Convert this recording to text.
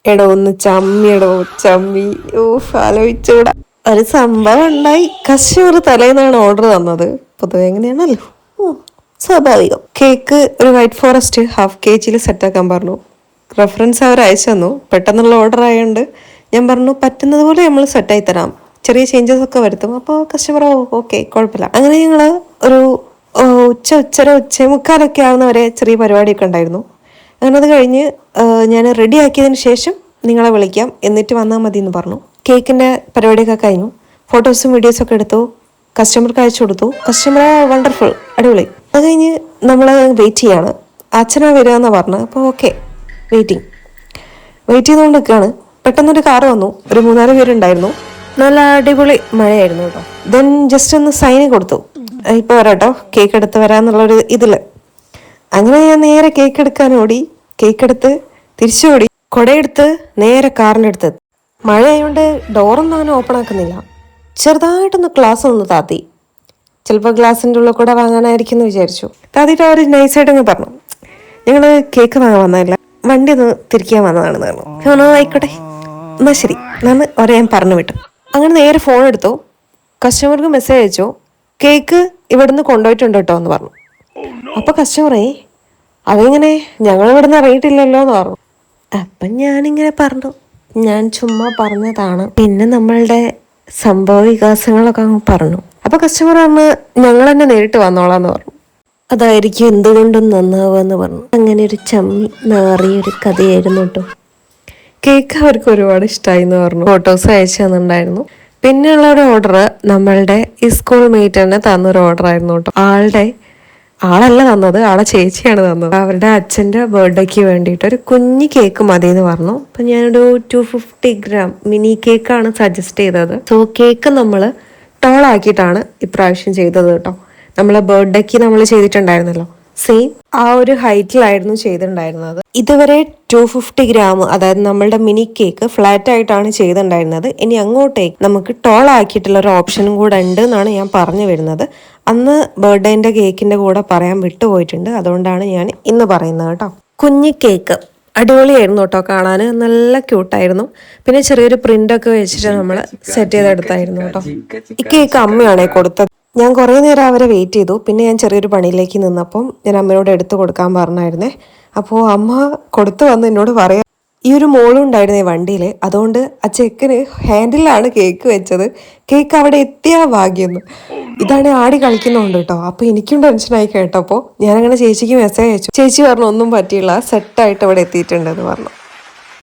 എടോ ഒന്ന് ചമ്മിയടോ ചമ്മി. ഓഫ്, ആലോചിച്ചൂടാ. ഒരു സംഭവം ഉണ്ടായി. കസ്റ്റമർ തലേന്നാണ് ഓർഡർ തന്നത്. പൊതുവെ എങ്ങനെയാണല്ലോ, സ്വാഭാവികം. കേക്ക് ഒരു വൈറ്റ് ഫോറസ്റ്റ് ½ kg സെറ്റാക്കാൻ പറഞ്ഞു. റെഫറൻസ് അവർ അയച്ചു തന്നു. പെട്ടെന്നുള്ള ഓർഡർ ആയതുകൊണ്ട് ഞാൻ പറഞ്ഞു പറ്റുന്നത് പോലെ നമ്മൾ സെറ്റായി തരാം, ചെറിയ ചേഞ്ചസ് ഒക്കെ വരുത്തും. അപ്പോൾ കസ്റ്റമർ ഓക്കെ കുഴപ്പമില്ല. അങ്ങനെ ഞങ്ങൾ ഒരു ഉച്ചമുക്കാലൊക്കെ ആവുന്നവരെ ചെറിയ പരിപാടിയൊക്കെ ഉണ്ടായിരുന്നു. അങ്ങനെ അത് കഴിഞ്ഞ് ഞാൻ റെഡി ആക്കിയതിന് ശേഷം നിങ്ങളെ വിളിക്കാം, എന്നിട്ട് വന്നാൽ മതി എന്ന് പറഞ്ഞു. കേക്കിൻ്റെ പരിപാടിയൊക്കെ കഴിഞ്ഞു. ഫോട്ടോസും വീഡിയോസും ഒക്കെ എടുത്തു, കസ്റ്റമർക്ക് അയച്ചു കൊടുത്തു. കസ്റ്റമർ വണ്ടർഫുൾ, അടിപൊളി. അത് കഴിഞ്ഞ് നമ്മൾ വെയിറ്റ് ചെയ്യാണ്. അച്ഛനാ വരിക എന്നാണ് പറഞ്ഞത്. അപ്പോൾ ഓക്കെ, വെയിറ്റ് ചെയ്തുകൊണ്ട് നിൽക്കുകയാണ്. പെട്ടെന്നൊരു കാറ് വന്നു. ഒരു 3-4 പേരുണ്ടായിരുന്നു. നല്ല അടിപൊളി മഴയായിരുന്നു കേട്ടോ. ദെൻ ജസ്റ്റ് ഒന്ന് സൈന് കൊടുത്തു, ഇപ്പോൾ വരാട്ടോ, കേക്ക് എടുത്ത് വരാമെന്നുള്ളൊരു ഇതിൽ. അങ്ങനെ ഞാൻ നേരെ കേക്ക് എടുക്കാൻ ഓടി. കേക്ക് എടുത്ത് തിരിച്ചോടി, കുടയെടുത്ത് നേരെ കാറിൻ്റെ അടുത്ത്. മഴ ആയതുകൊണ്ട് ഡോറൊന്നും അങ്ങനെ ഓപ്പൺ ആക്കുന്നില്ല. ചെറുതായിട്ടൊന്ന് ഗ്ലാസ് ഒന്ന് താത്തി. ചിലപ്പോൾ ഗ്ലാസിൻ്റെ ഉള്ളിൽ കൂടെ വാങ്ങാനായിരിക്കും എന്ന് വിചാരിച്ചു. താത്തിയിട്ട് അവർ നൈസായിട്ട് അങ്ങ് പറഞ്ഞു, ഞങ്ങൾ കേക്ക് വാങ്ങാൻ വന്നതല്ല, വണ്ടി ഒന്ന് തിരിക്കാൻ വന്നതാണെന്ന് പറഞ്ഞു. ആയിക്കോട്ടെ എന്നാൽ ശരി എന്നാണ് അവരെ ഞാൻ പറഞ്ഞു വിട്ടു. അങ്ങനെ നേരെ ഫോൺ എടുത്തു, കസ്റ്റമർക്ക് മെസ്സേജ് അയച്ചു, കേക്ക് ഇവിടുന്ന് കൊണ്ടുപോയിട്ടുണ്ട് കേട്ടോ എന്ന് പറഞ്ഞു. അപ്പോൾ കസ്റ്റമറേ അതെങ്ങനെ, ഞങ്ങൾ ഇവിടുന്ന് അറിയിട്ടില്ലല്ലോ എന്ന് പറഞ്ഞു. അപ്പം ഞാനിങ്ങനെ പറഞ്ഞു, ഞാൻ ചുമ്മാ പറഞ്ഞതാണ്, പിന്നെ നമ്മളുടെ സംഭവ വികാസങ്ങളൊക്കെ അങ്ങ് പറഞ്ഞു. അപ്പോൾ കസ്റ്റമർ പറഞ്ഞ് ഞങ്ങൾ തന്നെ നേരിട്ട് വന്നോളാന്ന് പറഞ്ഞു. അതായിരിക്കും എന്തുകൊണ്ടും നന്നാവാന്ന് പറഞ്ഞു. അങ്ങനെ ഒരു ചമ്മി നാറിയൊരു കഥയായിരുന്നു കേട്ടോ. കേക്ക് അവർക്ക് ഒരുപാട് ഇഷ്ടമായി എന്ന് പറഞ്ഞു. ഫോട്ടോസ് അയച്ചു തന്നിട്ടുണ്ടായിരുന്നു. പിന്നെയുള്ള ഒരു ഓർഡർ നമ്മളുടെ ഈ സ്കൂൾ മേറ്റ് തന്നെ തന്നൊരു ഓർഡർ ആയിരുന്നു കേട്ടോ. ആളല്ല തന്നത്, ആളെ ചേച്ചിയാണ് തന്നത്. അവരുടെ അച്ഛൻ്റെ ബർത്ത്ഡേക്ക് വേണ്ടിയിട്ട് ഒരു കുഞ്ഞ് കേക്ക് മതി എന്ന് പറഞ്ഞു. അപ്പം ഞാനൊരു 250 gram മിനി കേക്കാണ് സജസ്റ്റ് ചെയ്തത്. സോ കേക്ക് നമ്മൾ ടോളാക്കിയിട്ടാണ് ഇപ്രാവശ്യം ചെയ്തത് കേട്ടോ. നമ്മളെ ബർത്ത്ഡേക്ക് നമ്മൾ ചെയ്തിട്ടുണ്ടായിരുന്നല്ലോ, സെയിം ആ ഒരു ഹൈറ്റിലായിരുന്നു ചെയ്തിട്ടുണ്ടായിരുന്നത്. ഇതുവരെ 250 gram, അതായത് നമ്മളുടെ മിനി കേക്ക് ഫ്ലാറ്റ് ആയിട്ടാണ് ചെയ്തിട്ടുണ്ടായിരുന്നത്. ഇനി അങ്ങോട്ടേക്ക് നമുക്ക് ടോൾ ആക്കിയിട്ടുള്ള ഒരു ഓപ്ഷനും കൂടെ ഉണ്ട് എന്നാണ് ഞാൻ പറഞ്ഞു വരുന്നത്. അന്ന് ബർത്ത്ഡേന്റെ കേക്കിന്റെ കൂടെ പറയാൻ വിട്ടുപോയിട്ടുണ്ട്, അതുകൊണ്ടാണ് ഞാൻ ഇന്ന് പറയുന്നത് കേട്ടോ. കുഞ്ഞി കേക്ക് അടിപൊളിയായിരുന്നു കേട്ടോ, കാണാൻ നല്ല ക്യൂട്ടായിരുന്നു. പിന്നെ ചെറിയൊരു പ്രിന്റ് ഒക്കെ വെച്ചിട്ട് നമ്മൾ സെറ്റ് ചെയ്തെടുത്തായിരുന്നു കേട്ടോ. ഈ കേക്ക് അമ്മയാണേ കൊടുത്തത്. ഞാൻ കുറേ നേരം അവരെ വെയിറ്റ് ചെയ്തു. പിന്നെ ഞാൻ ചെറിയൊരു പണിയിലേക്ക് നിന്നപ്പം ഞാൻ അമ്മയോട് എടുത്തു കൊടുക്കാൻ പറഞ്ഞായിരുന്നേ. അപ്പോൾ അമ്മ കൊടുത്തു വന്ന് എന്നോട് പറയാം, ഈ ഒരു മോളും ഉണ്ടായിരുന്നേ വണ്ടിയിൽ, അതുകൊണ്ട് ആ ചെക്കന് ഹാൻഡിലാണ് കേക്ക് വെച്ചത്, കേക്ക് അവിടെ എത്തിയാ ഭാഗ്യെന്ന്. ഇതാണ് ആടി കളിക്കുന്നുണ്ട് കേട്ടോ. അപ്പോൾ എനിക്കും ടെൻഷനായി കേട്ടപ്പോൾ ഞാനങ്ങനെ ചേച്ചിക്ക് മെസ്സേജ് അയച്ചു. ചേച്ചി പറഞ്ഞു ഒന്നും പറ്റിയില്ല, സെറ്റായിട്ട് അവിടെ എത്തിയിട്ടുണ്ടെന്ന് പറഞ്ഞു.